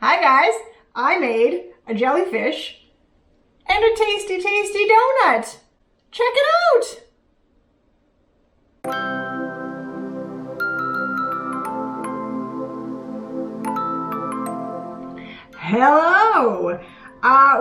Hi guys, I made a jellyfish and a tasty, tasty donut. Check it out. Hello.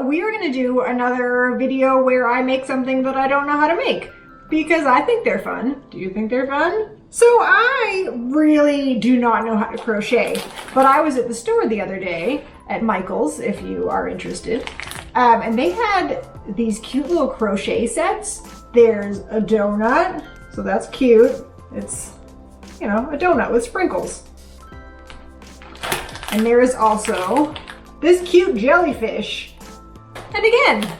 We are going to do another video where I make something that I don't know how to make because I think they're fun. Do you think they're fun? So I really do not know how to crochet, but I was at the store the other day at Michael's, if you are interested, and they had these cute little crochet sets. There's a donut, so that's cute. It's, you know, a donut with sprinkles. And there is also this cute jellyfish. And again,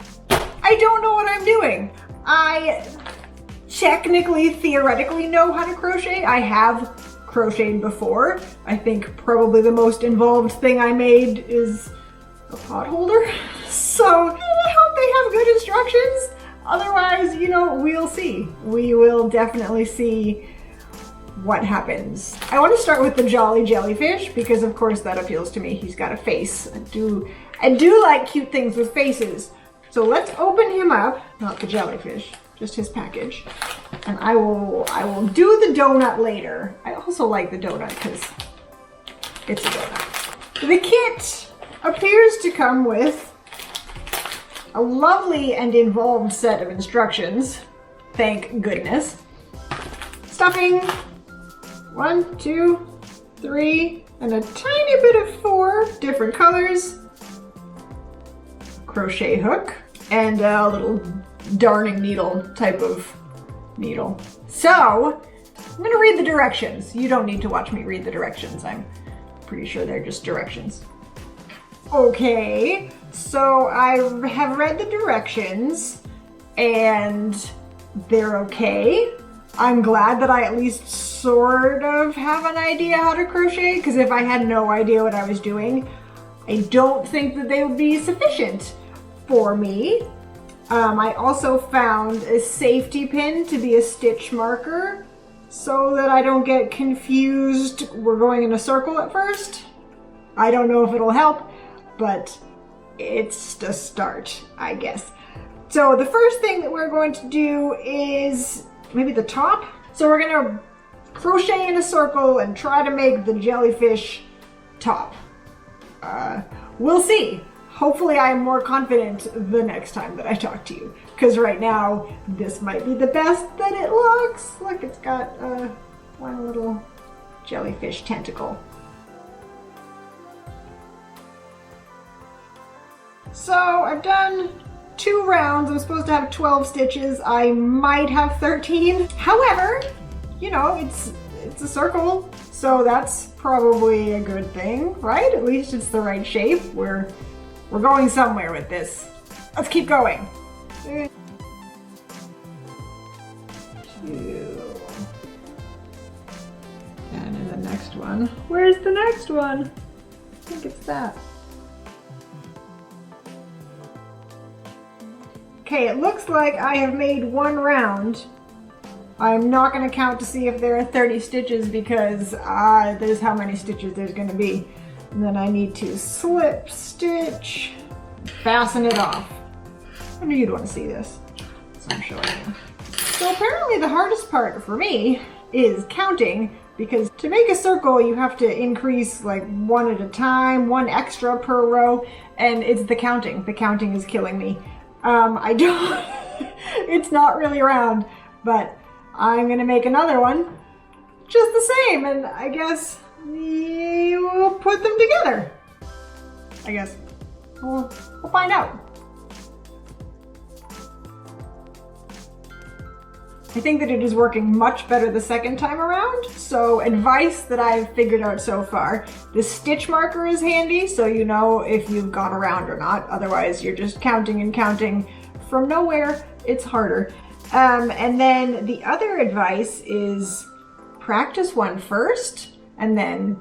I don't know what I'm doing. I technically, theoretically know how to crochet. I have crocheted before. I think probably the most involved thing I made is a pot holder. So I hope they have good instructions. Otherwise, you know, we'll see. We will definitely see what happens. I want to start with the jolly jellyfish because of course that appeals to me. He's got a face. I do like cute things with faces. So let's open him up, not the jellyfish, just his package. And I will do the donut later. I also like the donut because it's a donut. The kit appears to come with a lovely and involved set of instructions. Thank goodness. Stuffing, 1, 2, 3, and a tiny bit of 4 different colors. Crochet hook and a little darning needle type of needle. So I'm gonna read the directions. You don't need to watch me read the directions. I'm pretty sure they're just directions. Okay, so I have read the directions and they're okay. I'm glad that I at least sort of have an idea how to crochet, because if I had no idea what I was doing, I don't think that they would be sufficient for me. I also found a safety pin to be a stitch marker so that I don't get confused. We're going in a circle at first. I don't know if it'll help, but it's the start, I guess. So the first thing that we're going to do is maybe the top. So we're gonna crochet in a circle and try to make the jellyfish top. We'll see. Hopefully I am more confident the next time that I talk to you, because right now this might be the best that it looks. Look, it's got one little jellyfish tentacle. So I've done 2 rounds. I'm supposed to have 12 stitches. I might have 13. However, you know, it's a circle, so that's probably a good thing, right? At least it's the right shape. We're going somewhere with this. Let's keep going. 2. And in the next one, where's the next one? I think it's that. Okay, it looks like I have made 1 round. I'm not going to count to see if there are 30 stitches because there's how many stitches there's going to be. And then I need to slip stitch, fasten it off. I knew you'd want to see this, so I'm showing you. So apparently the hardest part for me is counting, because to make a circle you have to increase like 1 at a time, 1 extra per row, and it's the counting. The counting is killing me. I don't, it's not really round, but I'm gonna make another one just the same, and I guess we'll put them together. I guess. We'll find out. I think that it is working much better the second time around. So advice that I've figured out so far, the stitch marker is handy so you know if you've gone around or not. Otherwise you're just counting and counting from nowhere. It's harder. And then the other advice is practice one first and then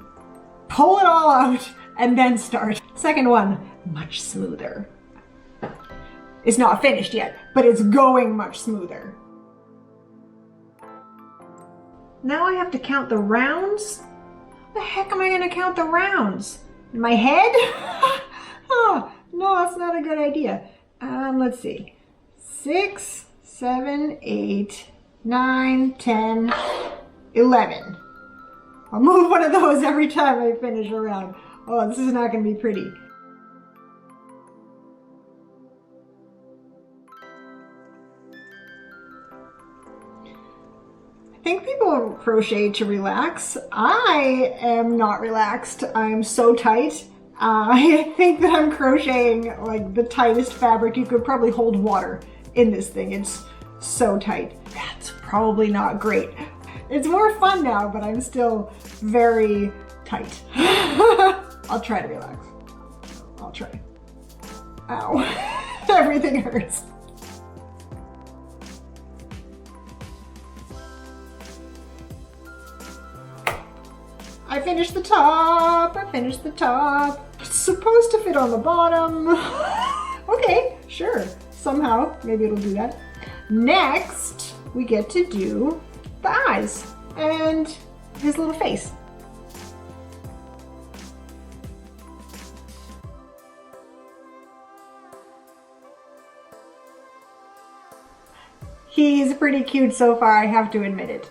pull it all out and then start. Second one, much smoother. It's not finished yet, but it's going much smoother. Now I have to count the rounds? How the heck am I gonna count the rounds? In my head? No, that's not a good idea. Let's see. 6, 7, 8, 9, 10, 11. I'll move one of those every time I finish a round. Oh, this is not going to be pretty. I think people crochet to relax. I am not relaxed. I'm so tight. I think that I'm crocheting like the tightest fabric. You could probably hold water in this thing. It's so tight. That's probably not great. It's more fun now, but I'm still very tight. I'll try to relax. I'll try. Ow. Everything hurts. I finished the top. I finished the top. It's supposed to fit on the bottom. Okay, sure. Somehow, maybe it'll do that. Next, we get to do the eyes and his little face. He's pretty cute so far, I have to admit it.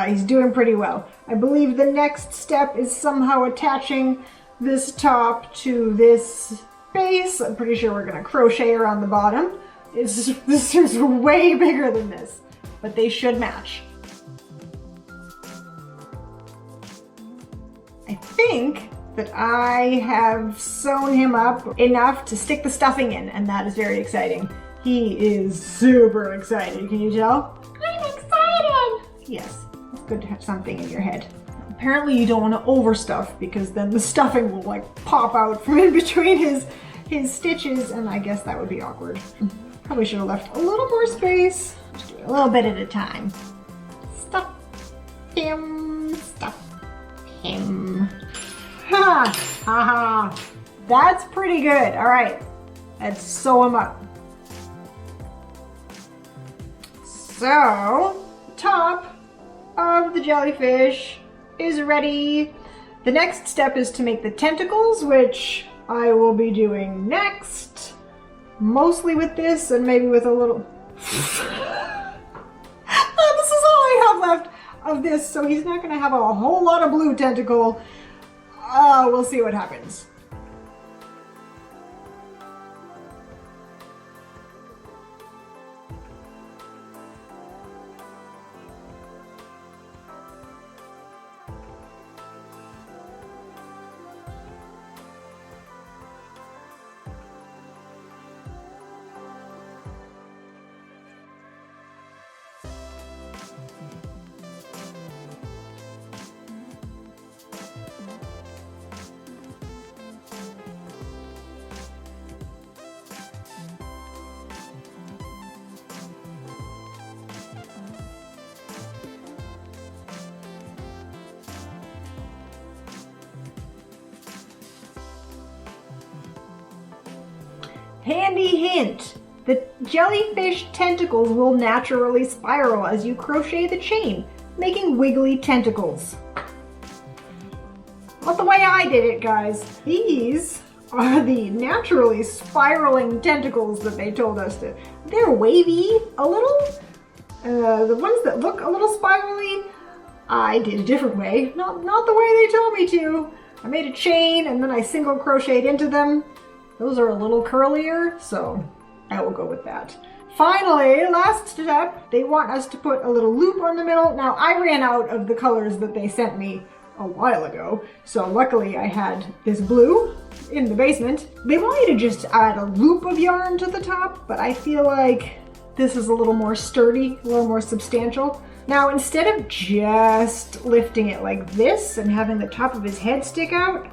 He's doing pretty well. I believe the next step is somehow attaching this top to this base. I'm pretty sure we're gonna crochet around the bottom. This is way bigger than this, but they should match. I think that I have sewn him up enough to stick the stuffing in, and that is very exciting. He is super excited, can you tell? I'm excited! Yes, it's good to have something in your head. Apparently you don't want to overstuff because then the stuffing will like pop out from in between his stitches, and I guess that would be awkward. Probably should have left a little more space. Just do it a little bit at a time. Stuff him, stuff him. Ha! Ha ha! That's pretty good. All right, let's sew him up. So, the top of the jellyfish is ready. The next step is to make the tentacles, which I will be doing next. Mostly with this and maybe with a little... This is all I have left of this, so he's not going to have a whole lot of blue tentacle. We'll see what happens. Handy hint, the jellyfish tentacles will naturally spiral as you crochet the chain, making wiggly tentacles. Not the way I did it, guys. These are the naturally spiraling tentacles that they told us to. They're wavy a little. The ones that look a little spirally, I did a different way. Not the way they told me to. I made a chain and then I single crocheted into them. Those are a little curlier, so I will go with that. Finally, last step, they want us to put a little loop on the middle. Now, I ran out of the colors that they sent me a while ago, so luckily I had this blue in the basement. They want you to just add a loop of yarn to the top, but I feel like this is a little more sturdy, a little more substantial. Now, instead of just lifting it like this and having the top of his head stick out,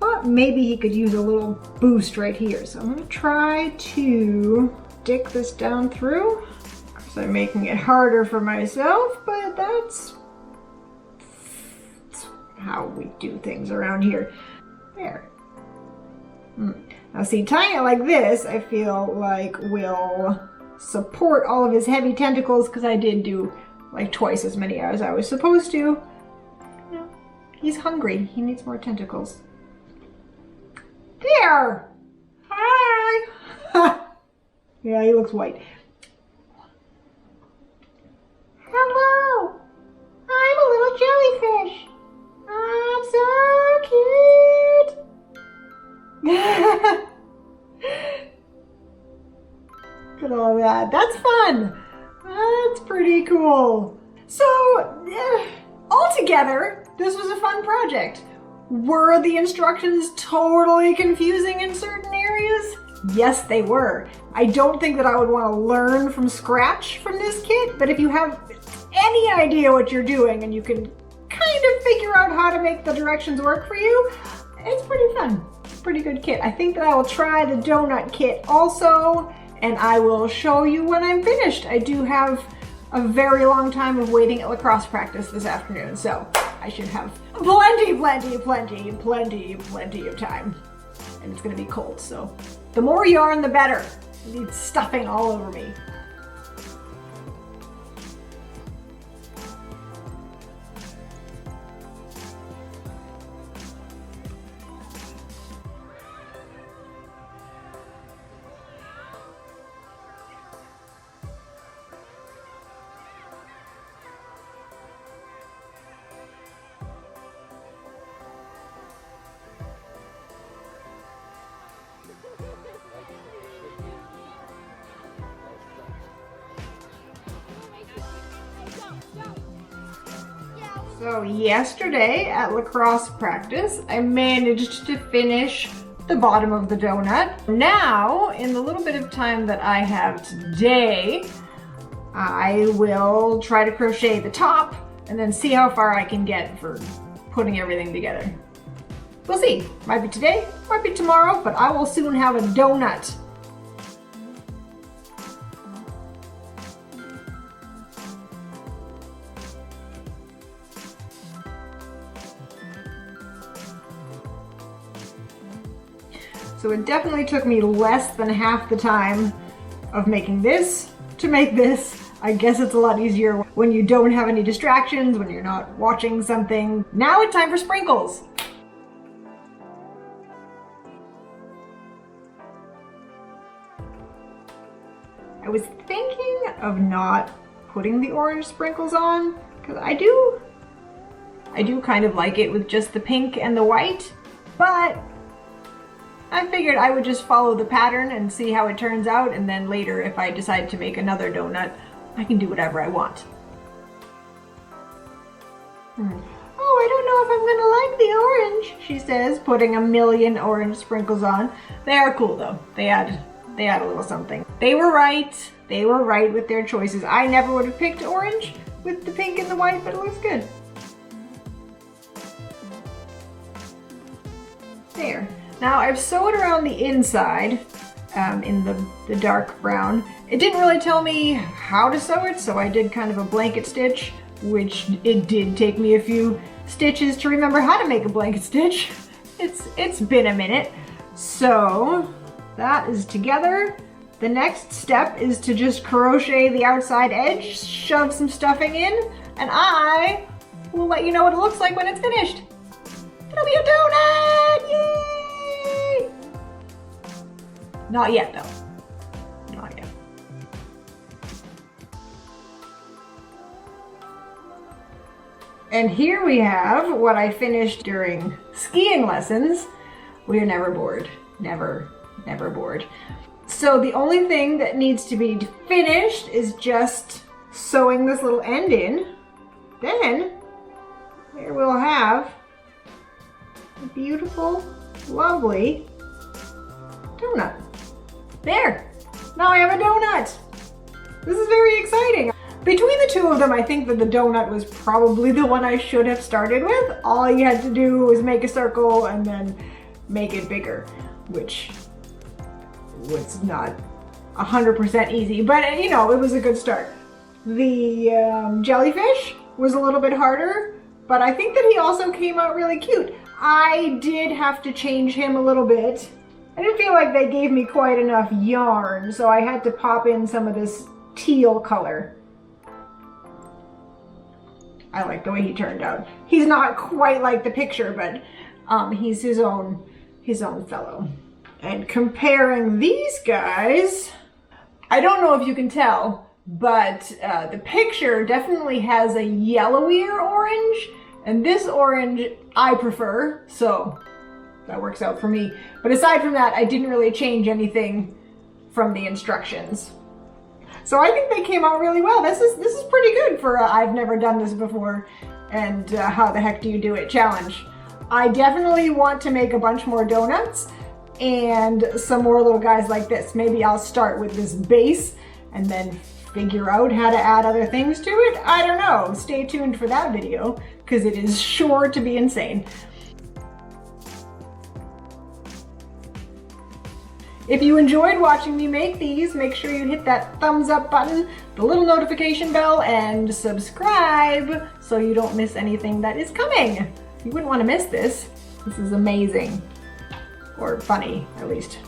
but maybe he could use a little boost right here. So I'm gonna try to stick this down through. Because I'm making it harder for myself, but that's how we do things around here. There. Now see, tying it like this, I feel like will support all of his heavy tentacles because I did do like twice as many as I was supposed to. You know, he's hungry. He needs more tentacles. There! Yeah, he looks white. Hello, I'm a little jellyfish. I'm so cute. Look at all that. That's fun. That's pretty cool. So, altogether, this was a fun project. Were the instructions totally confusing in certain areas? Yes, they were. I don't think that I would want to learn from scratch from this kit, but if you have any idea what you're doing and you can kind of figure out how to make the directions work for you, it's pretty fun. Pretty good kit. I think that I will try the donut kit also, and I will show you when I'm finished. I do have a very long time of waiting at lacrosse practice this afternoon, so I should have plenty of time. And it's gonna be cold, so the more yarn, the better. I need stuffing all over me. So yesterday at lacrosse practice, I managed to finish the bottom of the donut. Now, in the little bit of time that I have today, I will try to crochet the top and then see how far I can get for putting everything together. We'll see. Might be today, might be tomorrow, but I will soon have a donut. So it definitely took me less than half the time of making this to make this. I guess it's a lot easier when you don't have any distractions, when you're not watching something. Now it's time for sprinkles. I was thinking of not putting the orange sprinkles on, because I do kind of like it with just the pink and the white, but I figured I would just follow the pattern and see how it turns out, and then later if I decide to make another donut, I can do whatever I want. Oh, I don't know if I'm gonna like the orange, she says, putting a million orange sprinkles on. They are cool though. They add a little something. They were right. They were right with their choices. I never would have picked orange with the pink and the white, but it looks good. There. Now I've sewed around the inside in the dark brown. It didn't really tell me how to sew it, so I did kind of a blanket stitch, which it did take me a few stitches to remember how to make a blanket stitch. It's been a minute. So that is together. The next step is to just crochet the outside edge, shove some stuffing in, and I will let you know what it looks like when it's finished. It'll be a donut! Yay! Not yet though. Not yet. And here we have what I finished during skiing lessons. We are never bored. Never bored. So the only thing that needs to be finished is just sewing this little end in. Then here we'll have a beautiful, lovely donut. There, now I have a donut. This is very exciting. Between the two of them, I think that the donut was probably the one I should have started with. All you had to do was make a circle and then make it bigger, which was not 100% easy, but you know, it was a good start. The jellyfish was a little bit harder, but I think that he also came out really cute. I did have to change him a little bit. I didn't feel like they gave me quite enough yarn, so I had to pop in some of this teal color. I like the way he turned out. He's not quite like the picture, but he's his own fellow. And comparing these guys, I don't know if you can tell, but the picture definitely has a yellowier orange, and this orange I prefer, so that works out for me. But aside from that, I didn't really change anything from the instructions. So I think they came out really well. This is pretty good for I've never done this before, and how the heck do you do it challenge. I definitely want to make a bunch more donuts and some more little guys like this. Maybe I'll start with this base and then figure out how to add other things to it. I don't know. Stay tuned for that video because it is sure to be insane. If you enjoyed watching me make these, make sure you hit that thumbs up button, the little notification bell, and subscribe so you don't miss anything that is coming. You wouldn't want to miss this. This is amazing. Or funny, at least.